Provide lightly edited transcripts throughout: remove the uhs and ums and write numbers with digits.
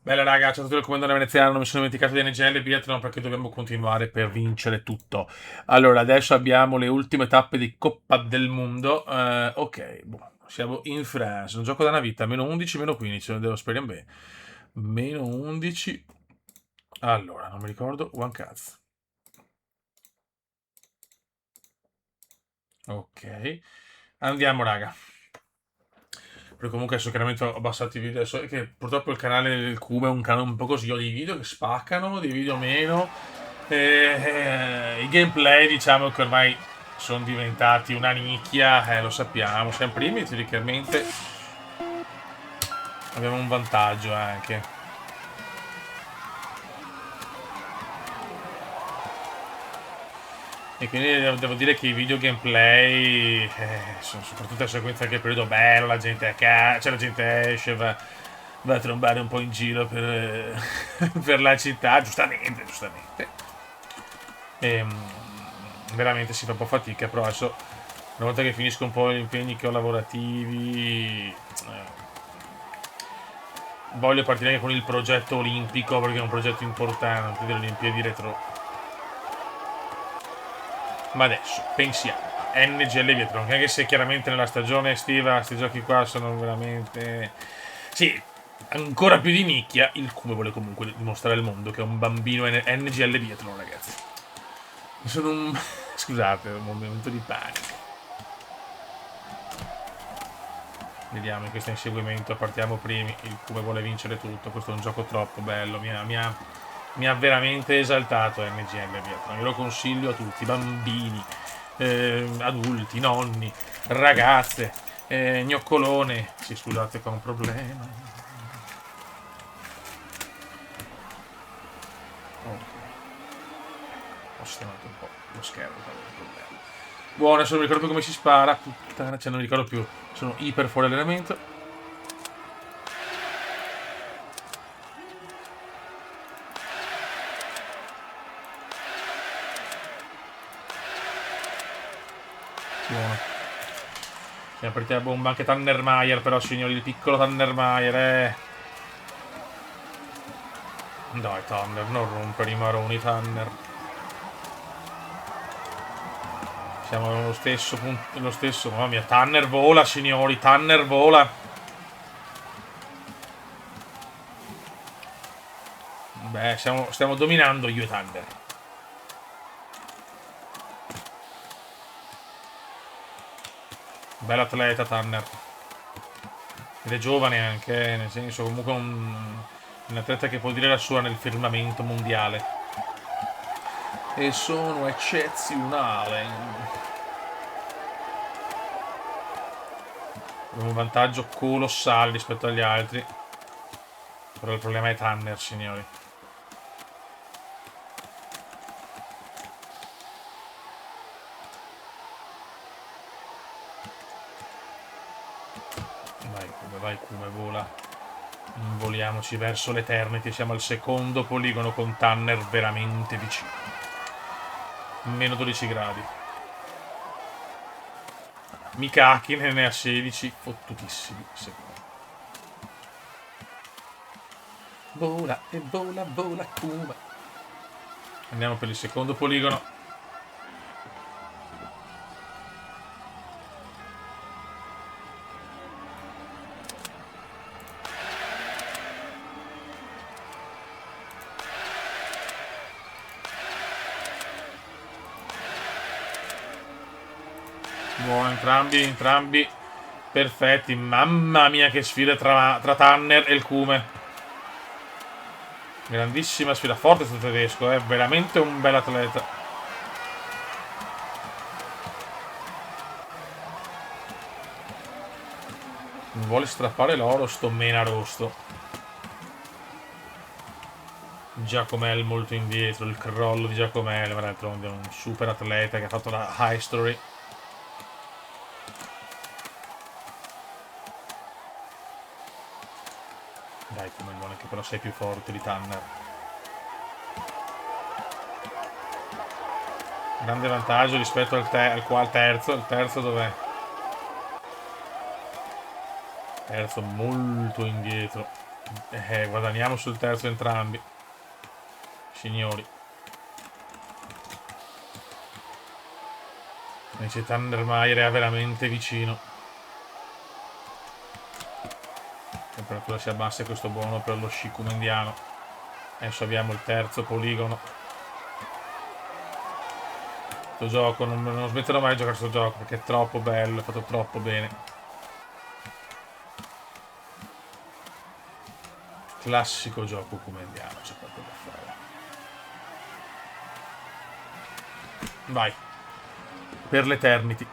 Bella raga, ciao a tutti il comandante veneziano, non mi sono dimenticato di NGL Biathlon perché dobbiamo continuare per vincere tutto. Allora, adesso abbiamo le ultime tappe di Coppa del Mondo. Ok, boh, siamo in France, un gioco da una vita, meno 11, meno 15, non devo sperare bene. Meno 11. Allora, non mi ricordo, one cazzo. Ok, andiamo raga. Perché comunque adesso chiaramente ho abbassato i video, adesso è che purtroppo il canale del Cube è un canale un po' così, ho dei video che spaccano, dei video meno. I gameplay diciamo che ormai sono diventati una nicchia, lo sappiamo, siamo primi, teoricamente abbiamo un vantaggio anche. E quindi devo dire che i video gameplay, sono soprattutto a sequenza che il periodo bello, la gente, cioè la gente esce, va a trombare un po' in giro per la città, giustamente, giustamente. E, veramente si fa un po' fatica, però adesso, una volta che finisco un po' gli impegni che ho lavorativi, voglio partire anche con il progetto olimpico, perché è un progetto importante delle Olimpiadi retro. Ma adesso pensiamo a NGL Biathlon, anche se chiaramente nella stagione estiva questi giochi qua sono veramente... Sì, ancora più di nicchia, il Cume vuole comunque dimostrare al mondo che è un bambino NGL Biathlon, ragazzi. Sono un... Scusate, è un momento di panico. Vediamo in questo inseguimento, partiamo primi, il Cume vuole vincere tutto, questo è un gioco troppo bello, mi ha veramente esaltato NGL Biathlon, io lo consiglio a tutti, bambini, adulti, nonni, ragazze, gnoccolone, sì scusate qua ho un problema. Ok, ho sistemato un po' lo schermo per il problema. Buono, adesso non mi ricordo più come si spara, puttana, cioè non mi ricordo più, sono iper fuori allenamento. Buono. Siamo partiti a bomba anche Tannermeier, però signori, il piccolo Tannermeier, Dai Tanner, non rompere i maroni Tanner. Siamo allo stesso punto, lo stesso, mamma mia, Tanner vola signori, Tanner vola. Beh, stiamo dominando io e Tanner. Bell'atleta Tanner. Ed è giovane anche, nel senso comunque un atleta che può dire la sua nel firmamento mondiale. E sono eccezionale. Abbiamo un vantaggio colossale rispetto agli altri. Però il problema è Tanner, signori. Vai come vola. Involiamoci verso l'Eternity. Siamo al secondo poligono con Tanner veramente vicino. Meno 12 gradi. Mikakinen ne ha 16. Fottutissimi secondi. Vola e vola, vola come. Andiamo per il secondo poligono. Buono, entrambi perfetti. Mamma mia che sfida tra Tanner e il Cume. Grandissima sfida, forte sto tedesco, è veramente un bel atleta. Non vuole strappare l'oro sto mena rosto. Giacomel molto indietro, il crollo di Giacomel, ma d'altronde è un super atleta che ha fatto la high story. Dai, Cumelone, che però sei più forte di Tanner. Grande vantaggio rispetto al terzo. Il terzo dov'è? Terzo molto indietro. Guadagniamo sul terzo entrambi. Signori. Invece Tannermeier è veramente vicino. Temperatura si abbassa e questo buono per lo Shikumen indiano. Adesso abbiamo il terzo poligono. Questo gioco, non smetterò mai di giocare questo gioco perché è troppo bello, è fatto troppo bene. Classico gioco kumendiano, c'è poco da fare. Vai. Per l'Eternity.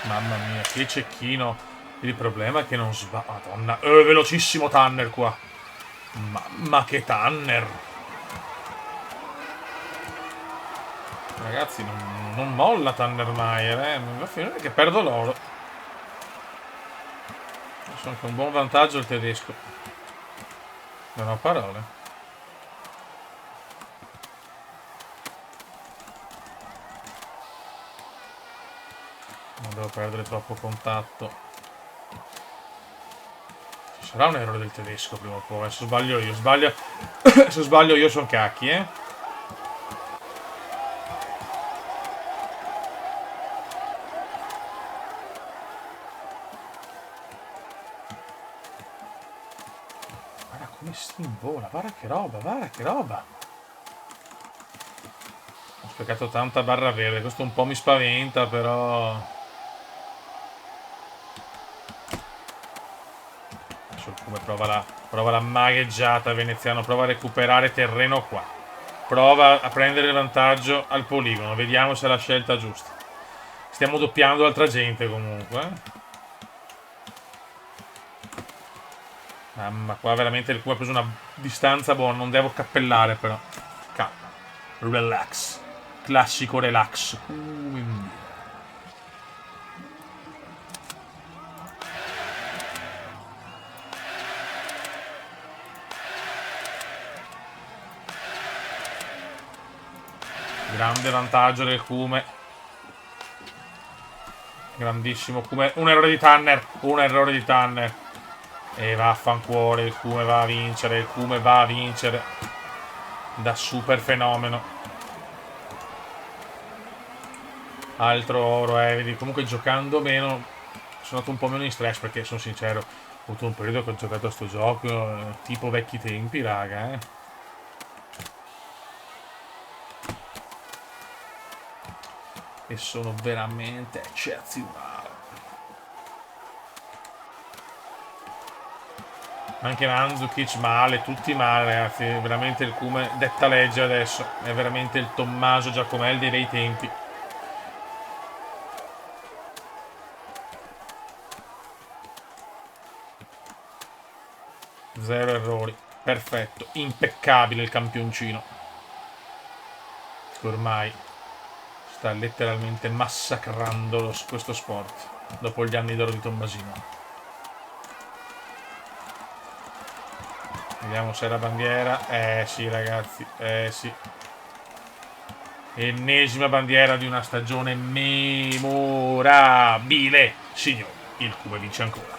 Mamma mia, che cecchino. Il problema è che non sbaglia. Madonna. Velocissimo Tanner qua. Mamma che Tanner. Ragazzi, non molla Tannermeier, alla fine è che perdo l'oro. Sono con un buon vantaggio il tedesco. Non ho parole. Non devo perdere troppo contatto. Ci sarà un errore del tedesco prima o poi. Se sbaglio io, se sbaglio io sono cacchi, Guarda come stimvola, guarda che roba, guarda che roba. Ho sprecato tanta barra verde, questo un po' mi spaventa, però... Adesso come prova la magheggiata veneziano, prova a recuperare terreno qua. Prova a prendere il vantaggio al poligono, vediamo se è la scelta giusta. Stiamo doppiando altra gente comunque. Mamma, qua veramente il cuore ha preso una distanza buona, non devo cappellare però. Calma. Relax. Classico relax. Grande vantaggio del Kume. Grandissimo Kume. Un errore di Tanner. Un errore di Tanner. E vaffanculo, il Kume va a vincere. Il Kume va a vincere. Da super fenomeno. Altro oro, vedi. Comunque giocando meno sono andato un po' meno in stress perché sono sincero. Ho avuto un periodo che ho giocato a sto gioco tipo vecchi tempi, raga, E sono veramente eccezionali. Anche Mandzukic male, tutti male, ragazzi. Veramente il Kume detta legge adesso. È veramente il Tommaso Giacomelli dei bei tempi. Zero errori. Perfetto. Impeccabile il campioncino. Ormai sta letteralmente massacrando questo sport. Dopo gli anni d'oro di Tommasino. Vediamo se è la bandiera. Sì, ragazzi. Sì. Ennesima bandiera di una stagione memorabile. Signori, il Cuba vince ancora.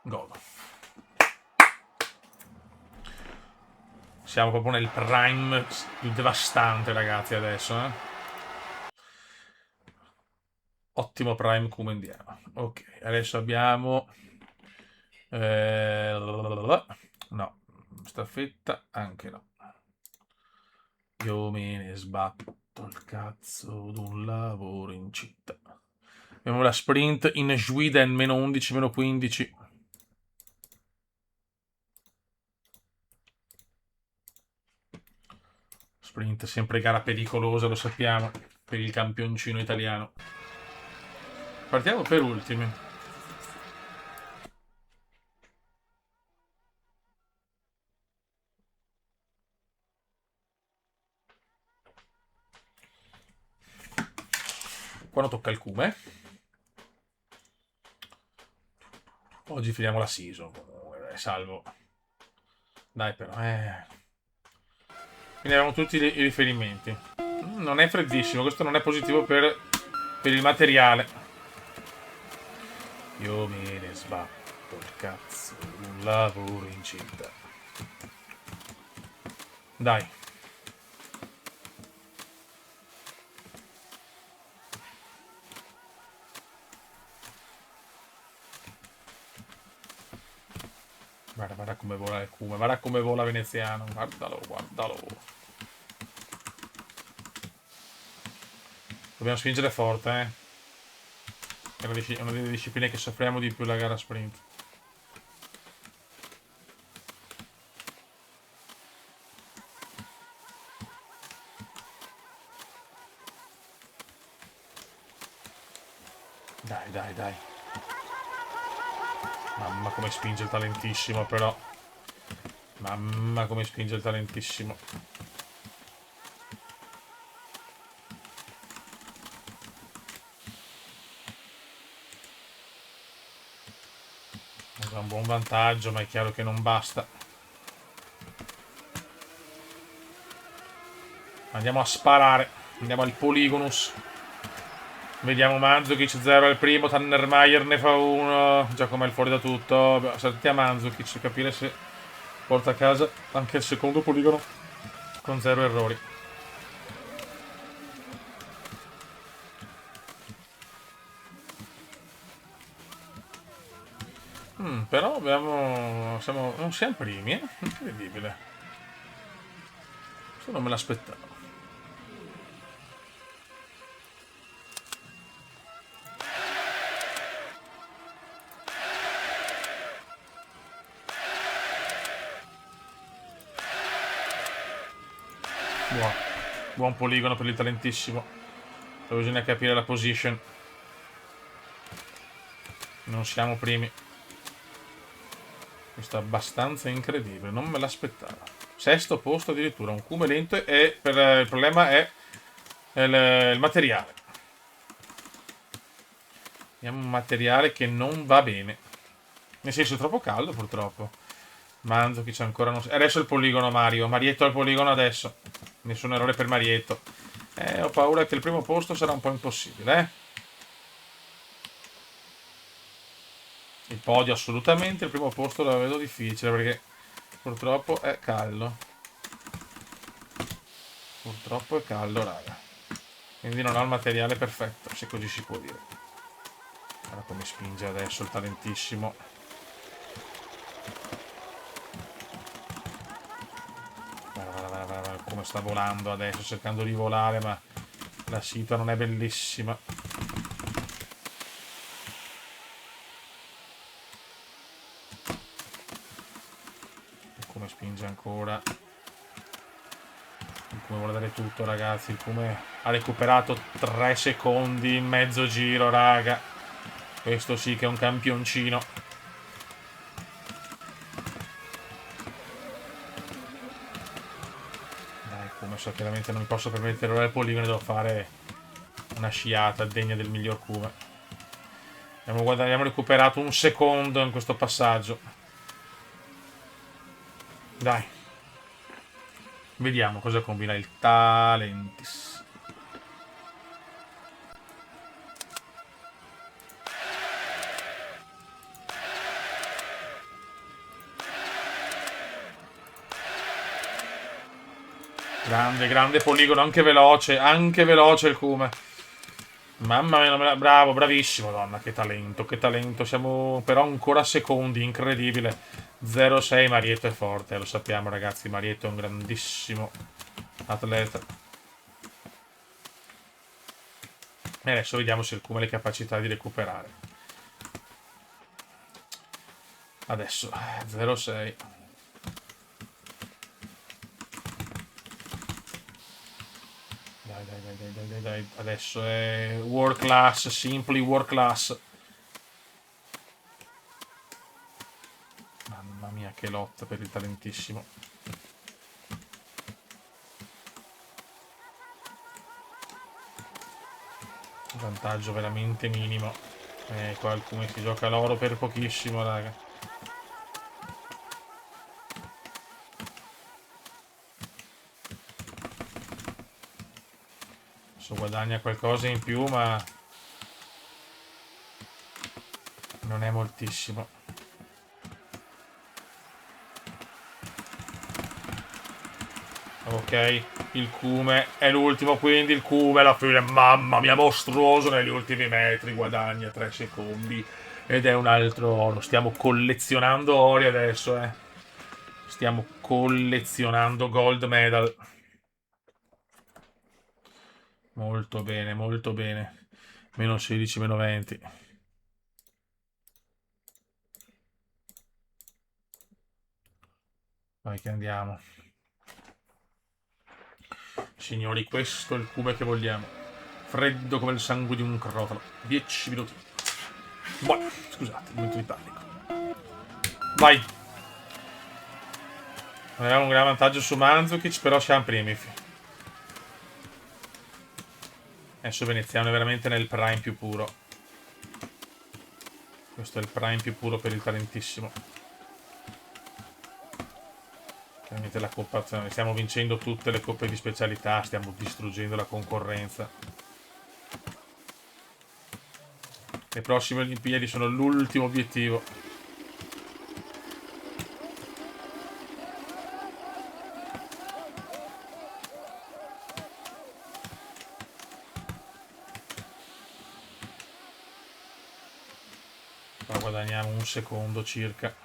Gol. Siamo proprio nel prime più devastante, ragazzi, adesso, Ottimo prime kumendiano. Ok, adesso abbiamo... no, staffetta anche no. Io me ne sbatto il cazzo d'un lavoro in città. Abbiamo la sprint in Sweden, meno 11, meno 15. Sprint, sempre gara pericolosa, lo sappiamo, per il campioncino italiano. Partiamo per ultimi. Quando tocca il cume. Oggi finiamo la season, comunque, salvo. Dai però, Quindi abbiamo tutti i riferimenti. Non è freddissimo, questo non è positivo per il materiale. Io me ne sbatto il cazzo, un lavoro in città. Dai. Guarda come vola il cume, guarda come vola veneziano, guardalo, guardalo. Dobbiamo spingere forte, È una delle discipline che soffriamo di più la gara sprint. Dai, dai, dai. Mamma come spinge il talentissimo però. Mamma come spinge il talentissimo. Ha un buon vantaggio, ma è chiaro che non basta. Andiamo a sparare. Andiamo al Polygonus. Vediamo Mandzukic 0 al primo, Tannermeier ne fa 1. Giacomo fuori da tutto. Sentiamo Mandzukic, capire se porta a casa anche il secondo poligono con 0 errori. Però abbiamo. Non siamo primi, Incredibile. Questo non me l'aspettavo. Buon poligono per il talentissimo. Però bisogna capire la position. Non siamo primi. Questo è abbastanza incredibile, non me l'aspettavo. Sesto posto addirittura, un cume lento e il problema è il materiale. Abbiamo un materiale che non va bene. Nel senso è troppo caldo purtroppo. Mandzukic ancora non... Adesso il poligono Mario. Marietto al poligono adesso. Nessun errore per Marietto. Ho paura che il primo posto sarà un po' impossibile, Il podio assolutamente, il primo posto lo vedo difficile perché purtroppo è caldo. Purtroppo è caldo, raga. Quindi non ha il materiale perfetto, se così si può dire. Guarda come spinge adesso il talentissimo. Guarda come sta volando adesso, cercando di volare, ma la situa non è bellissima. Come spinge ancora. Il Cume vuole dare tutto, ragazzi. Il Cume ha recuperato 3 secondi in mezzo giro, raga. Questo sì che è un campioncino. Dai, Cume, so chiaramente non mi posso permettere ora il poligono, devo fare una sciata degna del miglior Cume. Abbiamo recuperato un secondo in questo passaggio. Dai. Vediamo cosa combina il Talentis. Grande poligono, anche veloce il Cume. Mamma mia, bravo, bravissimo, donna, che talento. Siamo però ancora secondi, incredibile. 0-6, Marietto è forte, lo sappiamo ragazzi, Marietto è un grandissimo atleta. E adesso vediamo se il Cume ha le capacità di recuperare. Adesso, 0-6. Dai, adesso è world class, simply world class. Mamma mia, che lotta per il talentissimo. Vantaggio veramente minimo. Qualcuno si gioca l'oro per pochissimo, raga. Adesso guadagna qualcosa in più, ma non è moltissimo. Ok, il Cume è l'ultimo, quindi il Cume alla fine, mamma mia, mostruoso negli ultimi metri, guadagna 3 secondi ed è un altro oro. Stiamo collezionando ori adesso, eh. Stiamo collezionando gold medal. Molto bene, molto bene. Meno 16, meno 20. Vai che andiamo. Signori, questo è il Cume che vogliamo. Freddo come il sangue di un crotalo. 10 minuti. Buono, scusate, momento di panico. Vai. Avevamo un gran vantaggio su Mandzukic, però siamo primi. Adesso Veneziano è veramente nel prime più puro. Questo è il prime più puro per il talentissimo. Chiaramente la coppa, stiamo vincendo tutte le coppe di specialità, stiamo distruggendo la concorrenza. Le prossime Olimpiadi sono l'ultimo obiettivo. Qua guadagniamo un secondo circa.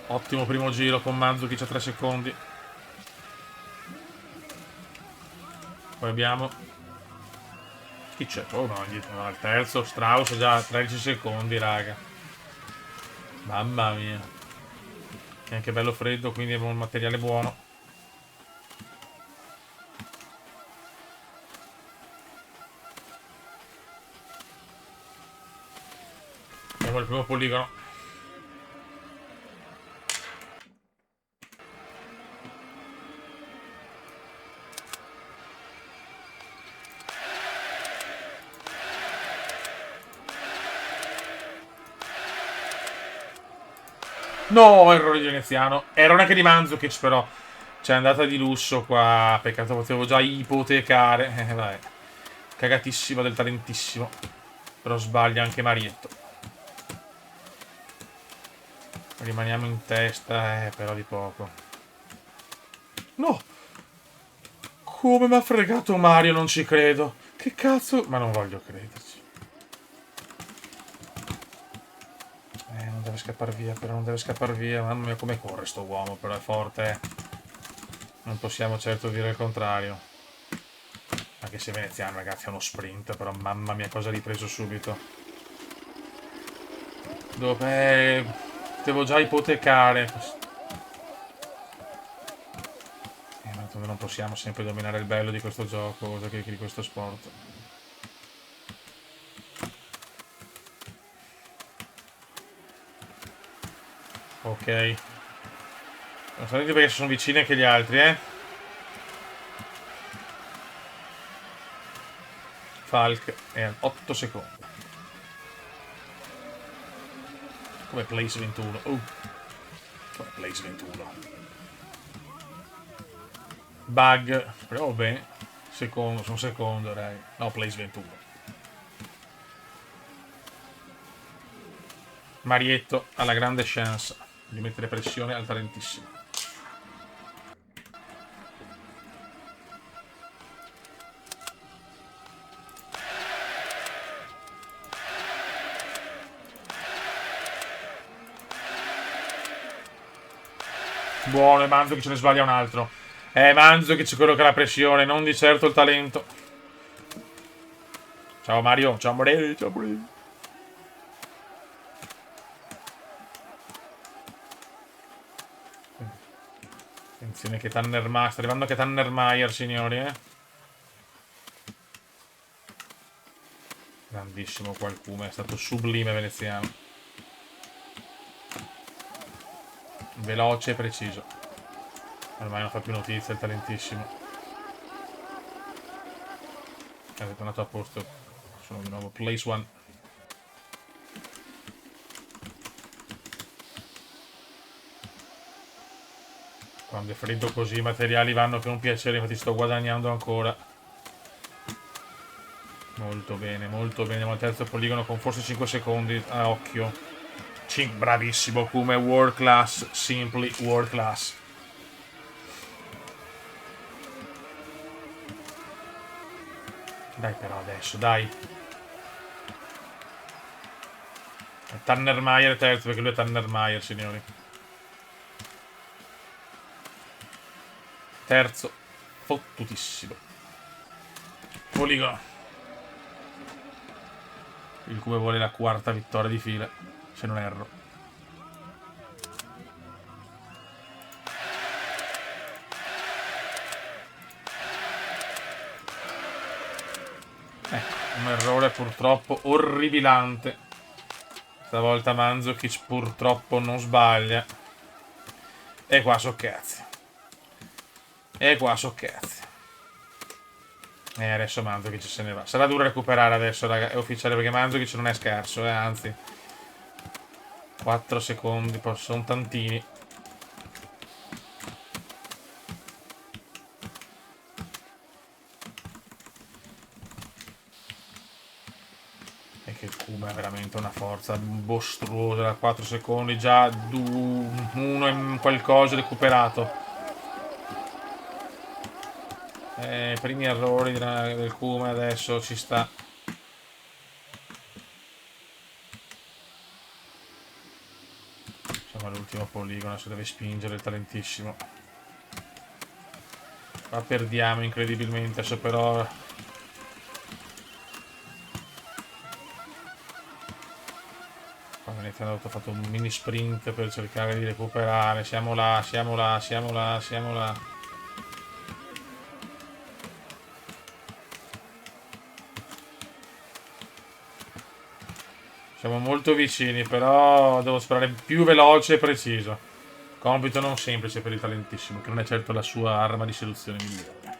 Ottimo primo giro con Mandzukic a 3 secondi. Poi abbiamo... Chi c'è? Oh no, no, il terzo, Strauss già 13 secondi, raga. Mamma mia. È anche bello freddo, quindi abbiamo un materiale buono. Abbiamo il primo poligono. No, errore di Veneziano. Errore anche di Mandzukic, però. C'è andata di lusso qua. Peccato, potevo già ipotecare. Vabbè. Cagatissima del talentissimo. Però sbaglia anche Marietto. Rimaniamo in testa, però di poco. No! Come mi ha fregato Mario, non ci credo. Che cazzo? Ma non voglio crederci. Non deve scappare via, però non deve scappare via. Mamma mia, come corre sto uomo, però è forte. Non possiamo certo dire il contrario. Anche se Veneziano, ragazzi, è uno sprint, però mamma mia cosa ha ripreso subito. Dove... devo già ipotecare. Ma non possiamo sempre dominare il bello di questo gioco, di questo sport. Ok. Non so perché sono vicini anche gli altri, eh. Falk è a 8 secondi. Come place 21. Come place 21. Bug. Speriamo bene. Secondo, sono secondo, dai. No, place 21. Marietto ha la grande chance di mettere pressione al talentissimo. Buono, è Manzo che ce ne sbaglia un altro. È Manzo che c'è quello che ha la pressione, non di certo il talento. Ciao Mario, ciao Morelli, ciao Morelli. Attenzione che Tannermeier, sta arrivando anche Tannermeier, signori, eh. Grandissimo qualcuno, è stato sublime veneziano. Veloce e preciso. Ormai non fa più notizia il talentissimo. È tornato a posto. Sono di nuovo place one. Quando è freddo così i materiali vanno che un piacere, infatti sto guadagnando ancora. Molto bene, molto bene. Andiamo al terzo poligono con forse 5 secondi a occhio. Bravissimo come world class, simply world class. Dai però adesso, dai. Tannermeier terzo, perché lui è Tannermeier, signori. Terzo, fottutissimo. Poligono. Il Cube vuole la quarta vittoria di fila, se non erro. Ecco, un errore purtroppo orribilante. Stavolta Mandzukic purtroppo non sbaglia. E qua so cazzi. E qua so cazzi. E adesso Mandzukic se ne va. Sarà duro recuperare adesso, raga. È ufficiale perché Mandzukic non è scarso, anzi. 4 secondi, sono tantini. E che il Kuma è veramente una forza mostruosa. Da 4 secondi già uno e qualcosa recuperato. Primi errori del Kuma, adesso ci sta. Siamo all'ultimo poligono, se deve spingere il talentissimo. Qua perdiamo incredibilmente, adesso però... Qua iniziando ho fatto un mini sprint per cercare di recuperare. Siamo là, siamo là, siamo là, siamo là. Siamo molto vicini, però devo sparare più veloce e preciso. Compito non semplice per il talentissimo, che non è certo la sua arma di seduzione migliore.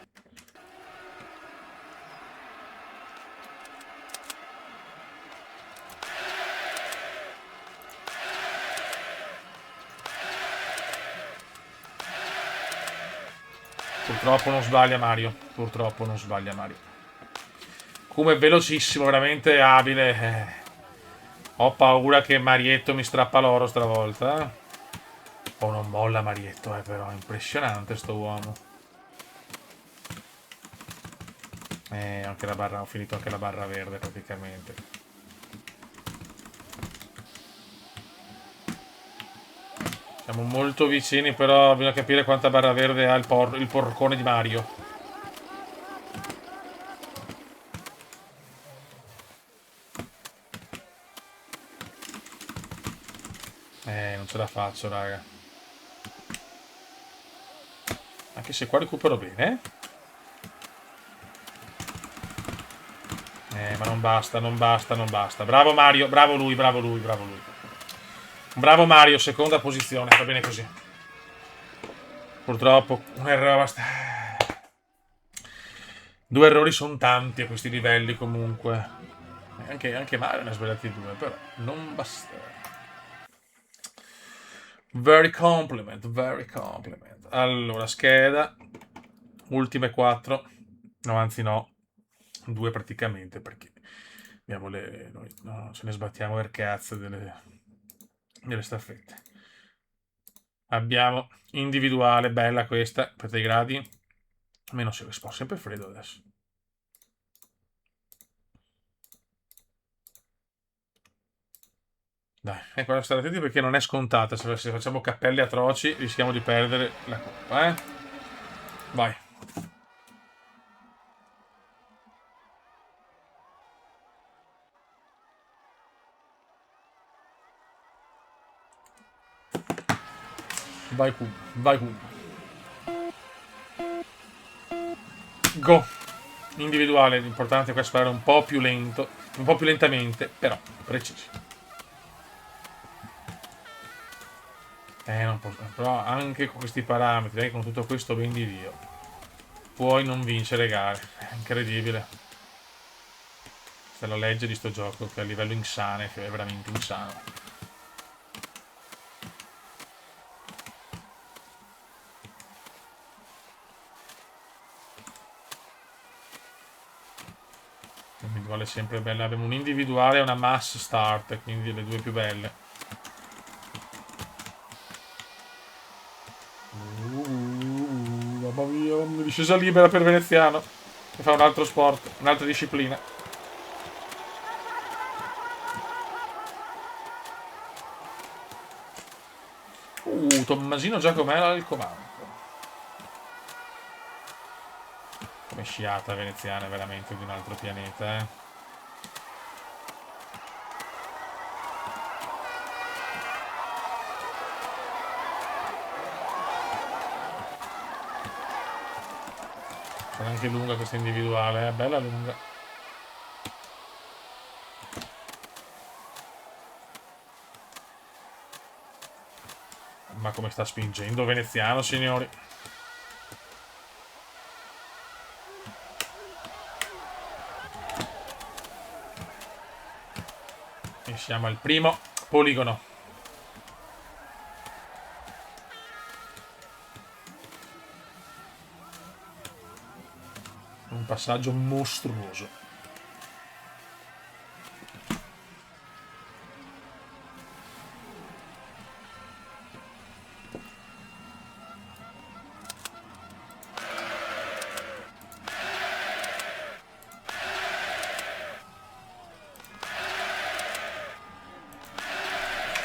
Purtroppo non sbaglia Mario. Purtroppo non sbaglia Mario. Come velocissimo, veramente abile. Ho paura che Marietto mi strappa l'oro stavolta. Oh, non molla Marietto, però. Impressionante sto uomo. Anche la barra, ho finito anche la barra verde praticamente. Siamo molto vicini, però bisogna capire quanta barra verde ha il porcone di Mario. Non ce la faccio, raga. Anche se qua recupero bene. Ma non basta, non basta, non basta. Bravo Mario, bravo lui, bravo lui, bravo lui. Bravo Mario, seconda posizione, va bene così. Purtroppo un errore basta. 2 errori sono tanti a questi livelli comunque. Anche Mario ne ha sbagliati 2, però non basta. Very compliment, very compliment. Allora, scheda. Ultime 4. No, anzi no. 2 praticamente, perché abbiamo noi no, ce ne sbattiamo per cazzo delle staffette. Abbiamo individuale, bella questa, per dei gradi. Meno se rispondo, sempre freddo adesso. Dai, ecco, state attenti perché non è scontata. Se facciamo cappelle atroci rischiamo di perdere la coppa, Vai. Vai Pum, vai Pum. Go. Individuale, l'importante è qua sparare un po' più lento, un po' più lentamente, però precisi. Non posso, però anche con questi parametri, con tutto questo ben di Dio, puoi non vincere gare. È incredibile. Questa è la legge di sto gioco, che è a livello insane, che è veramente insano. L'individuale è sempre bella. Abbiamo un individuale e una mass start, quindi le due più belle. Mamma mia, discesa libera per Veneziano, che fa un altro sport, un'altra disciplina. Tommasino Giacomello al comando. Come sciata veneziana, è veramente di un altro pianeta, eh. Sarà anche lunga questa individuale, è bella lunga. Ma come sta spingendo Veneziano, signori? E siamo al primo poligono. Un passaggio mostruoso.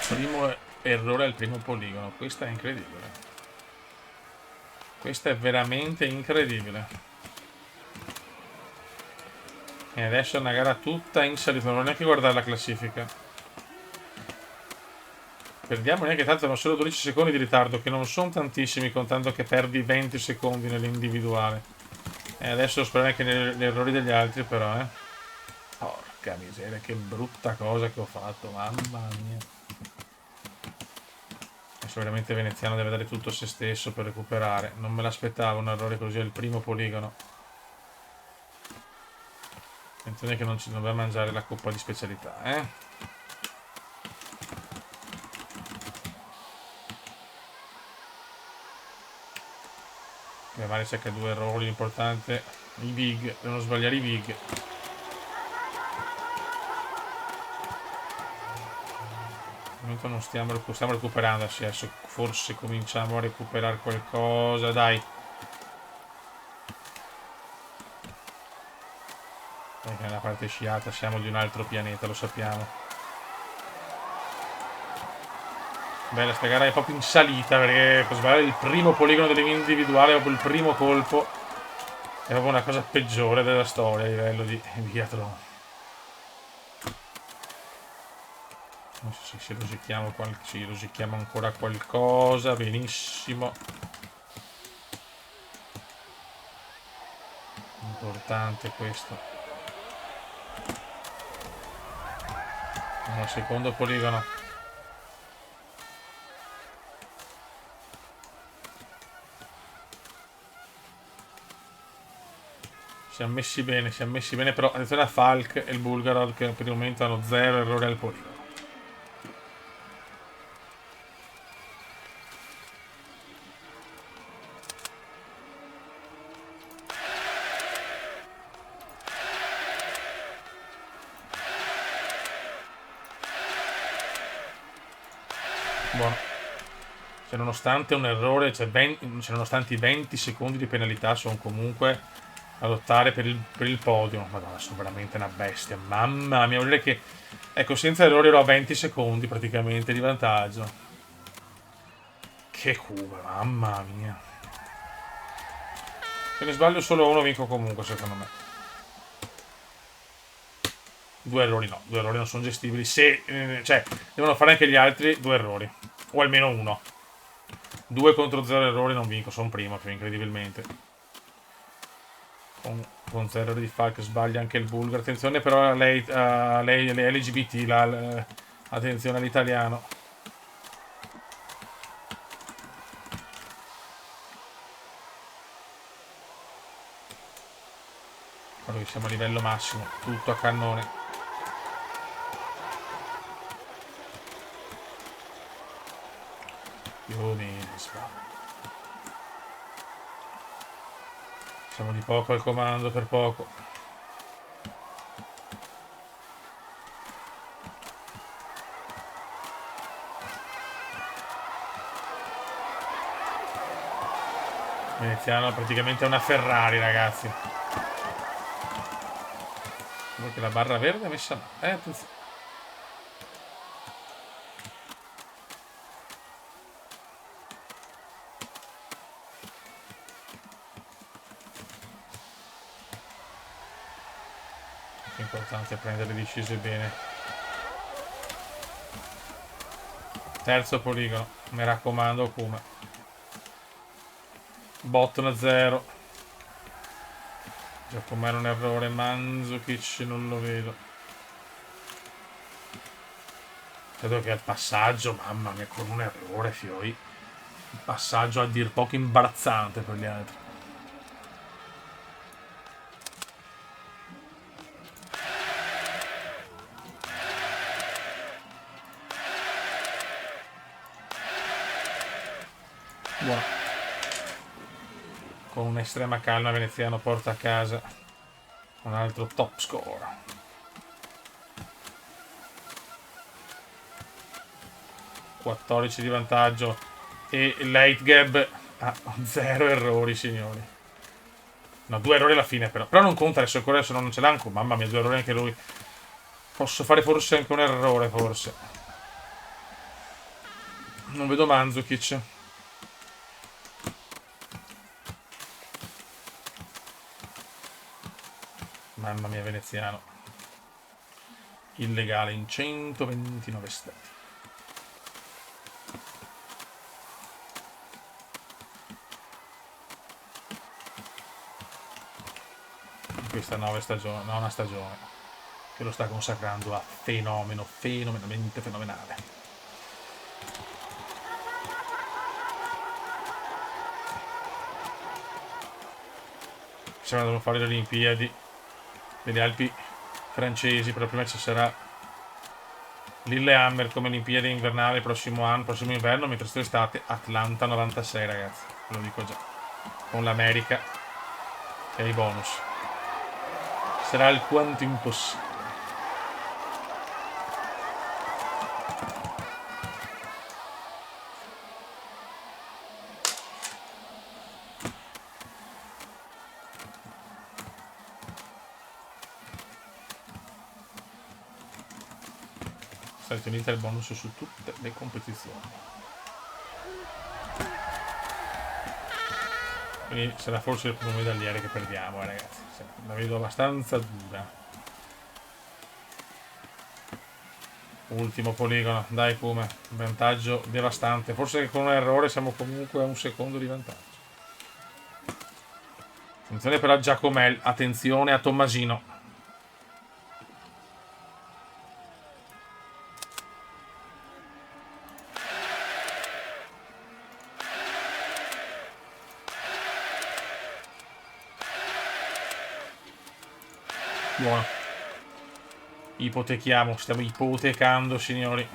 Primo errore al primo poligono. Questa è incredibile. Questa è veramente incredibile. E adesso è una gara tutta in salita. Non ho neanche guardare la classifica. Perdiamo neanche tanto, sono solo 12 secondi di ritardo, che non sono tantissimi contando che perdi 20 secondi nell'individuale. E adesso spero anche negli errori degli altri, però, eh. Porca miseria, che brutta cosa che ho fatto, mamma mia. Adesso veramente Veneziano deve dare tutto a se stesso per recuperare. Non me l'aspettavo un errore così al primo poligono. Attenzione che non ci doveva mangiare la coppa di specialità, eh. Mia male c'è che due errori importanti. I big, devono sbagliare i big. Non stiamo recuperando adesso, forse cominciamo a recuperare qualcosa, dai. Perché nella parte sciata siamo di un altro pianeta, lo sappiamo. Bella, sta gara è proprio in salita, perché per sbagliare il primo poligono dell'individuale, proprio il primo colpo, è proprio una cosa peggiore della storia a livello di biathlon. Non so se rosichiamo sì, rosichiamo ancora qualcosa, benissimo. Importante questo. Un secondo poligono. Siamo messi bene, però attenzione a Falk e il Bulgarov che per il momento hanno 0 errori al poligono. Buono. Cioè, nonostante un errore, cioè nonostante i 20 secondi di penalità, sono comunque a lottare per il podio. Madonna, sono veramente una bestia. Mamma mia, vuol dire che, ecco, senza errori ero a 20 secondi praticamente di vantaggio. Che cuba, mamma mia. Se ne sbaglio solo uno vinco comunque, secondo me. Due errori no, due errori non sono gestibili. Se, cioè, devono fare anche gli altri due errori. O almeno uno. 2 contro 0 errori non vinco, sono primo, più incredibilmente. Con 0 errori di Falk sbaglia anche il Bulgar. Attenzione però a lei, le LGBT, attenzione all'italiano. Guarda che siamo a livello massimo, tutto a cannone. Più o meno. Siamo di poco al comando per poco. Veneziano praticamente è una Ferrari, ragazzi. Perché la barra verde è messa. Attenzione. Importante prendere le decise bene. Terzo poligono, mi raccomando, Kuma. Botton a 0. Giacomero un errore. Mandzukic non lo vedo. Credo che al passaggio, mamma mia, con un errore, fioi. Il passaggio a dir poco imbarazzante per gli altri. Buono. Con un'estrema calma Veneziano porta a casa un altro top score. 14 di vantaggio e late gap a 0 errori, signori. No, 2 errori alla fine però. Però non conta adesso ancora, se non ce l'ha ancora. Mamma mia, 2 errori anche lui. Posso fare forse anche un errore, forse. Non vedo Mandzukic. Mamma mia, Veneziano. Illegale in 129 stati. In questa nona stagione che lo sta consacrando a fenomenalmente fenomenale. Stiamo andando a fare le Olimpiadi delle Alpi francesi, però prima ci sarà Lillehammer come Olimpiadi invernale il prossimo anno, prossimo inverno, mentre quest'estate Atlanta 96, ragazzi, ve lo dico già, con l'America e i bonus. Sarà alquanto impossibile. Stati Uniti il bonus su tutte le competizioni. Quindi sarà forse il primo medagliere che perdiamo, ragazzi. La vedo abbastanza dura. Ultimo poligono, dai Kuma. Vantaggio devastante. Forse con un errore siamo comunque a un secondo di vantaggio. Attenzione però a Giacomel, attenzione a Tommasino. Buono. Ipotechiamo, stiamo ipotecando, signori.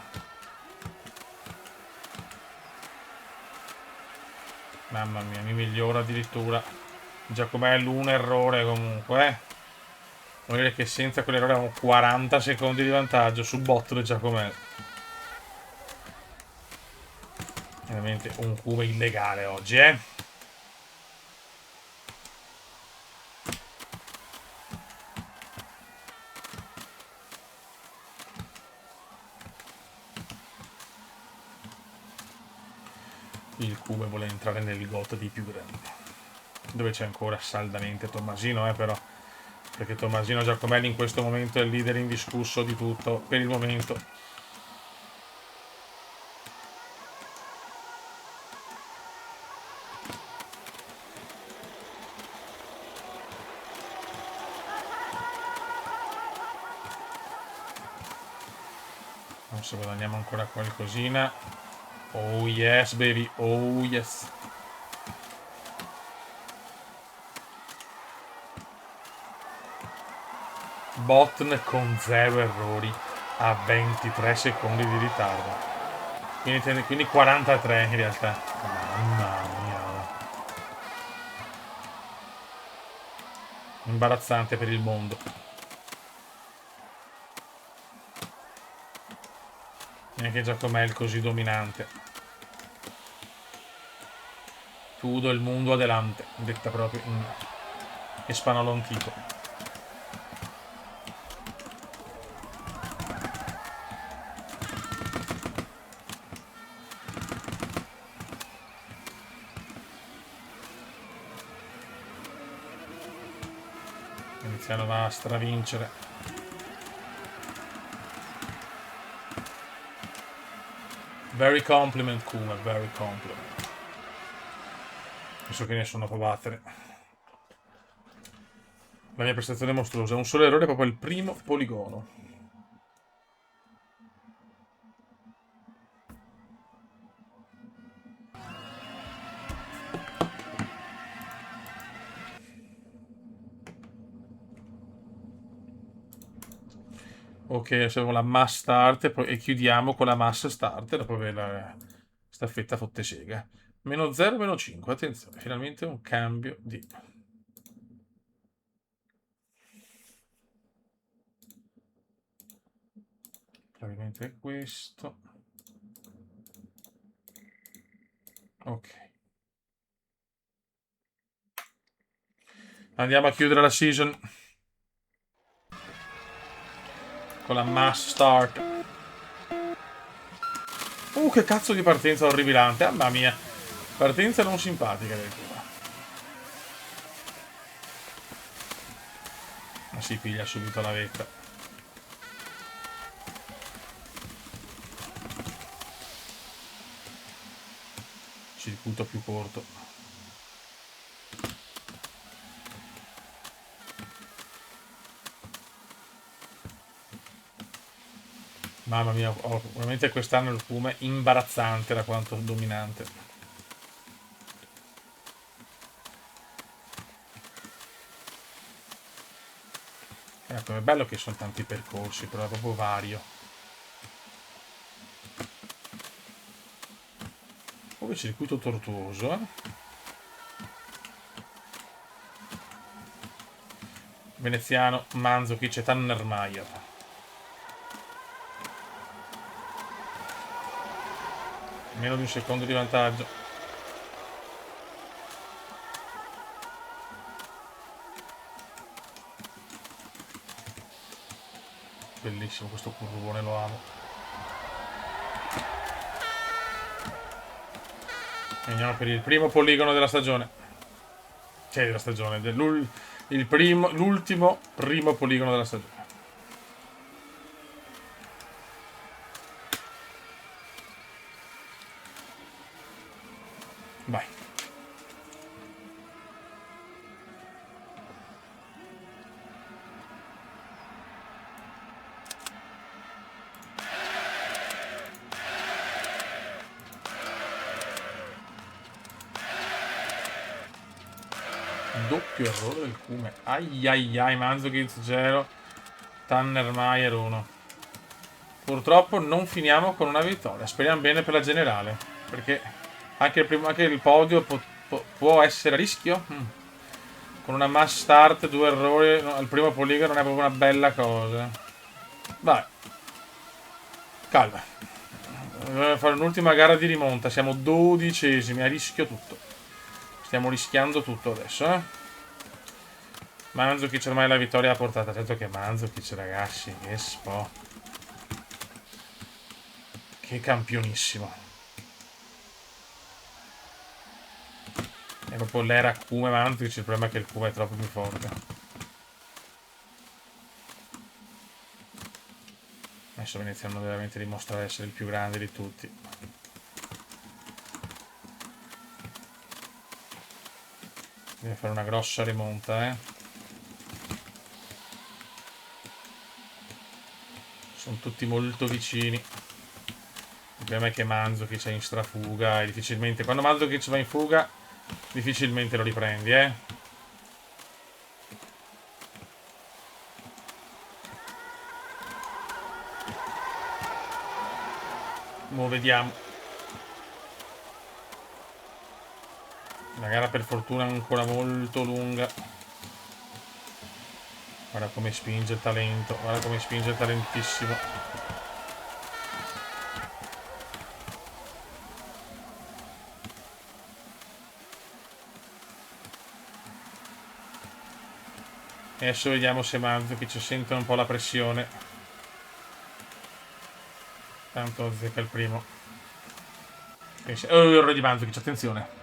Mamma mia, mi migliora addirittura. Giacomello, un errore comunque. Vuol dire che senza quell'errore avevamo 40 secondi di vantaggio su Bottle Giacomello. Veramente un cubo illegale oggi, Il Cube vuole entrare nel GOT dei più grandi, dove c'è ancora saldamente Tommasino, però, perché Tommasino Giacomelli in questo momento è il leader indiscusso di tutto per il momento. Se guadagniamo ancora qualcosina. Oh yes baby, oh yes. Botn con 0 errori a 23 secondi di ritardo. Quindi 43 in realtà. Mamma mia. Imbarazzante per il mondo. Neanche Giacomel così dominante. Tutto il mondo adelante. Detta proprio in spagnolo antico. Iniziano a stravincere. Very compliment, Kuma, very compliment. Penso che nessuno può battere. La mia prestazione è mostruosa. Un solo errore proprio il primo poligono. Ok, adesso abbiamo la mass start e chiudiamo con la mass start dopo aver la staffetta fotte sega. Meno 0, meno 5. Attenzione, finalmente un cambio di... Probabilmente è questo. Ok. Andiamo a chiudere la season con la mass start. Che cazzo di partenza orribilante. Mamma mia. Partenza non simpatica del Kuma. Ma si piglia subito la vetta. Circuito più corto. Mamma mia, veramente quest'anno il Kuma è imbarazzante da quanto dominante. Ecco, è bello che sono tanti percorsi, però è proprio vario. Poi circuito tortuoso, Veneziano, Mandzukic e Tannermaier. Meno di un secondo di vantaggio. Bellissimo questo curvone, lo amo. Andiamo per il primo poligono della stagione. Cioè, della stagione. L'ultimo primo poligono della stagione. Vai. Doppio errore del Kume. Ai ai ai, Mandzukic 0, Tannermaier 1. Purtroppo non finiamo con una vittoria. Speriamo bene per la generale, perché anche il podio può essere a rischio. Con una mass start, 2 errori al primo poligono non è proprio una bella cosa. Vai. Calma. Dobbiamo fare un'ultima gara di rimonta. Siamo 12esimi, a rischio tutto. Stiamo rischiando tutto adesso, Mandzukic ormai la vittoria a portata. Certo che Mandzukic, ragazzi, che spo. Che campionissimo. È proprio l'era Kuma e Mandzukic, il problema è che il Kuma è troppo più forte. Adesso iniziano veramente a dimostrare di essere il più grande di tutti. Deve fare una grossa rimonta, Sono tutti molto vicini. Il problema è che Mandzukic è in strafuga e difficilmente... Quando Mandzukic va in fuga, difficilmente lo riprendi, Mo' vediamo. La gara per fortuna è ancora molto lunga. Guarda come spinge il talento, guarda come spinge il talentissimo. E adesso vediamo se Mandzukic sente un po' la pressione. Tanto azzecca il primo. Oh, errore di Mandzukic, attenzione.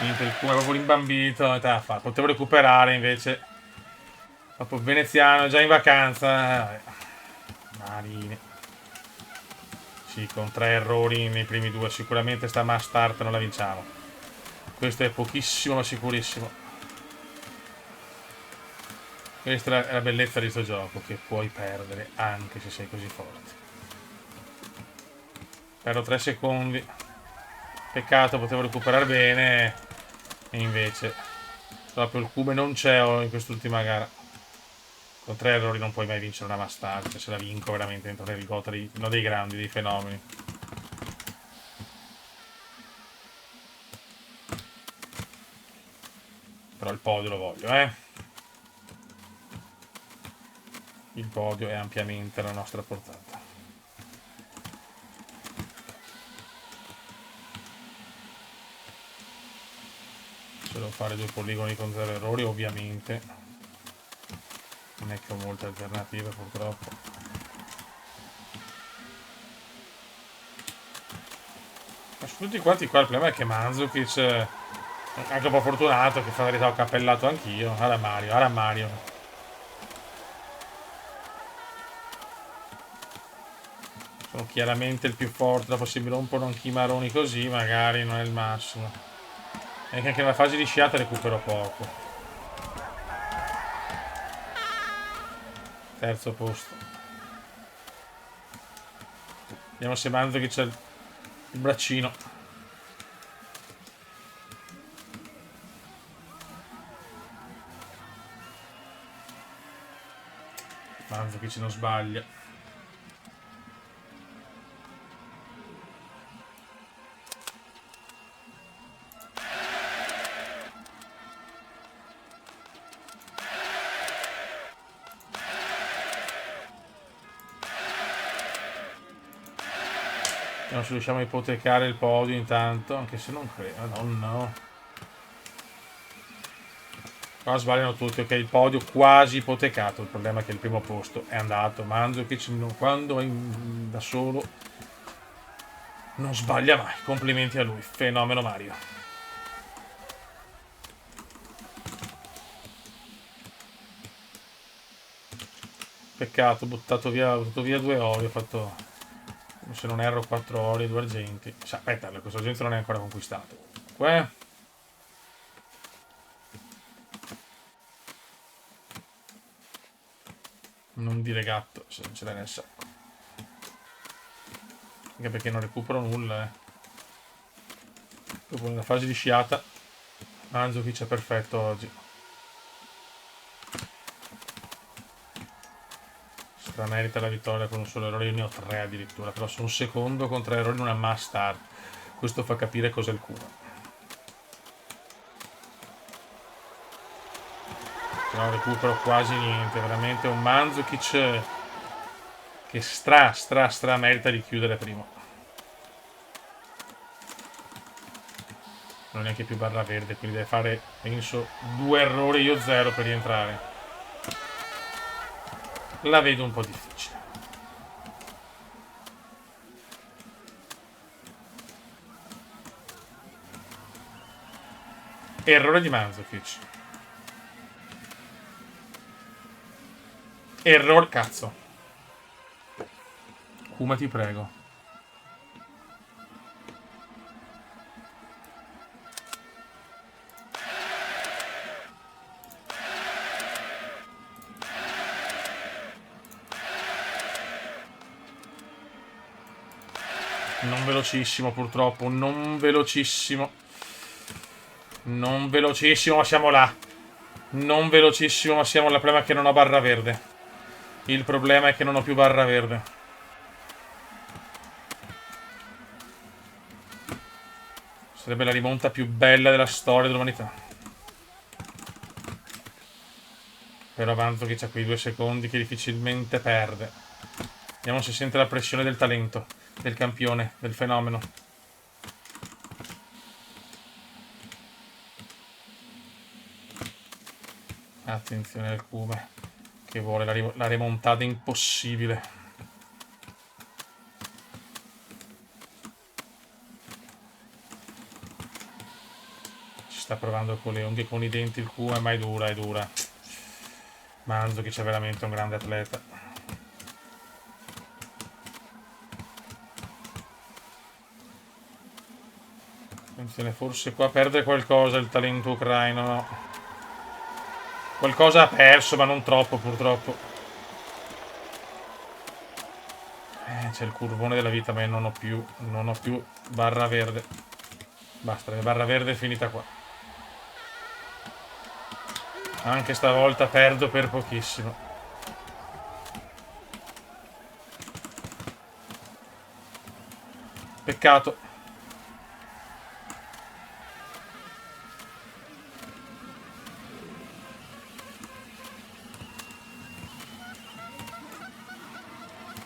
Niente, il culo è proprio rimbambito. Potevo recuperare invece. Dopo veneziano, già in vacanza. Marini. Sì, con 3 errori nei primi 2. Sicuramente sta mass start non la vinciamo. Questo è pochissimo ma sicurissimo. Questa è la bellezza di questo gioco, che puoi perdere anche se sei così forte. Perdo 3 secondi. Peccato, potevo recuperare bene. E invece proprio il cubo non c'è in quest'ultima gara. Con 3 errori non puoi mai vincere una mass start. Cioè, se la vinco veramente dentro le rigotte no, dei grandi, dei fenomeni. Però il podio lo voglio, Il podio è ampiamente alla nostra portata. Se devo fare 2 poligoni con 0 errori, ovviamente. Non è che ho molte alternative, purtroppo. Ma su tutti quanti qua il problema è che Mandzukic, anche un po' fortunato, che fa la verità ho cappellato anch'io. Ara Mario, ara Mario. Sono chiaramente il più forte, dopo se mi rompono anche i maroni così, magari non è il massimo. E anche nella fase di sciata recupero poco. Terzo posto. Vediamo se Mandzukic c'è il braccino. Mandzukic non sbaglia. Vediamo se riusciamo a ipotecare il podio intanto, anche se non credo. No. Qua sbagliano tutti, ok, il podio quasi ipotecato. Il problema è che il primo posto è andato. Mandzukic quando è da solo non sbaglia mai. Complimenti a lui, fenomeno Mario. Peccato, ho buttato via 2 ori, ho fatto, se non erro, 4 ori, 2 argenti. Aspetta, questo argento non è ancora conquistato. Qua. Non dire gatto se non ce l'hai nel sacco. Anche perché non recupero nulla, Dopo nella fase di sciata Mandzukic è perfetto oggi. Stramerita la vittoria con un solo errore. Io ne ho 3 addirittura, però sono secondo con 3 errori in una mass start. Questo fa capire cos'è il culo. Non recupero quasi niente, veramente un Mandzukic che stra merita di chiudere primo. Non è neanche più barra verde, quindi deve fare, penso, 2 errori, io 0 per rientrare. La vedo un po' difficile. Errore di Mandzukic. Errore, cazzo. Kuma, ti prego. Non velocissimo, purtroppo. Non velocissimo. Non velocissimo, ma siamo là. Non velocissimo, ma siamo là. Il problema è che non ho barra verde. Il problema è che non ho più barra verde. Sarebbe la rimonta più bella della storia dell'umanità. Però Mandzukic ha quei 2 secondi che difficilmente perde. Vediamo se sente la pressione del talento, del campione, del fenomeno. Attenzione al Kume, che vuole la remontata impossibile. Ci sta provando con le unghie, con i denti il Kume, ma è dura, è dura. Mandzukic è veramente un grande atleta. Attenzione, forse qua perde qualcosa il talento ucraino, no? Qualcosa ha perso, ma non troppo, purtroppo. C'è il curvone della vita, ma io non ho più barra verde. Basta, la barra verde è finita qua. Anche stavolta perdo per pochissimo. Peccato.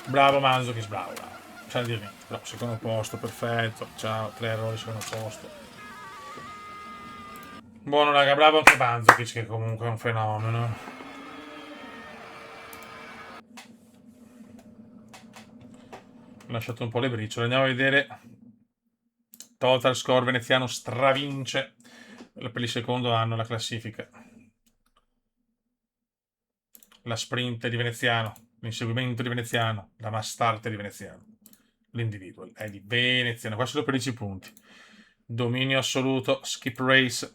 Bravo Mandzukic, bravo, bravo. C'è da dire niente. Però, secondo posto, perfetto. Ciao, 3 errori, secondo posto. Buono raga, bravo anche Mandzukic che comunque è un fenomeno. Ho lasciato un po' le briciole. Andiamo a vedere. Total score veneziano stravince per il secondo anno la classifica. La sprint di Veneziano, l'inseguimento di Veneziano, la mass start di Veneziano. L'individual è di Veneziano, qua solo per 10 punti. Dominio assoluto, skip race.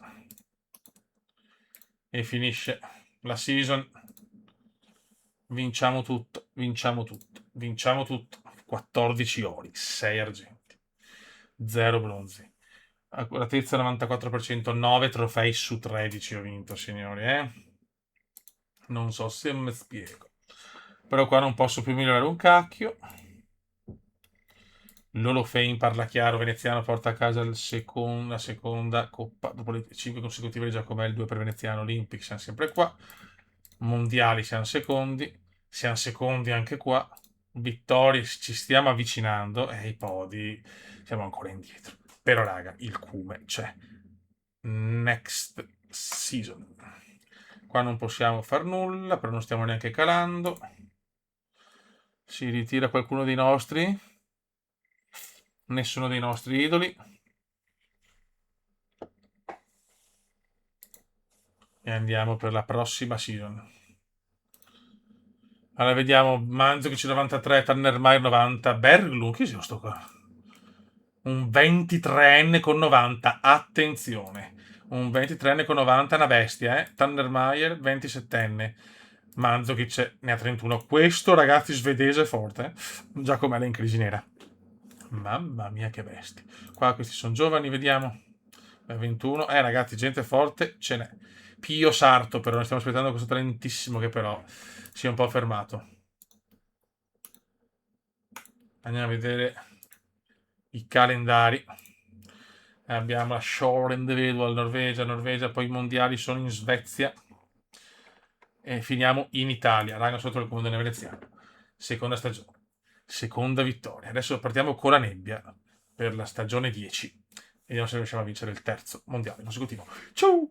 E finisce la season. Vinciamo tutto, vinciamo tutto, vinciamo tutto. 14 ori, 6 argenti, 0 bronzi. Accuratezza 94%, 9 trofei su 13 ho vinto, signori, Non so se mi spiego. Però qua non posso più migliorare un cacchio. Lolo Fein parla chiaro, Veneziano porta a casa la seconda coppa dopo le 5 consecutive di Giacomel, 2 per Veneziano, Olympic, siamo sempre qua. Mondiali siamo secondi anche qua. Vittorie ci stiamo avvicinando e i podi siamo ancora indietro. Però raga, il Cume c'è. Next season. Qua non possiamo far nulla, però non stiamo neanche calando. Si ritira qualcuno dei nostri? Nessuno dei nostri idoli. E andiamo per la prossima season. Allora vediamo, Mandzukic 93, Tannermeier 90, Berglund, chi sia sto qua? Un 23enne con 90, attenzione. Un 23enne con 90 è una bestia, Tannermeier 27enne. Mandzukic ne ha 31. Questo ragazzi svedese è forte, Giacomella in crisi nera. Mamma mia che bestia. Qua questi sono giovani, vediamo. 21. Ragazzi, gente forte ce n'è. Pio Sarto però, ne stiamo aspettando questo talentissimo che però si è un po' fermato. Andiamo a vedere i calendari. Abbiamo la Shore Individual, Norvegia, poi i mondiali sono in Svezia. E finiamo in Italia, raga sotto il comune veneziano. Seconda stagione. Seconda vittoria. Adesso partiamo con la nebbia per la stagione 10. Vediamo se riusciamo a vincere il terzo mondiale consecutivo. Ciao!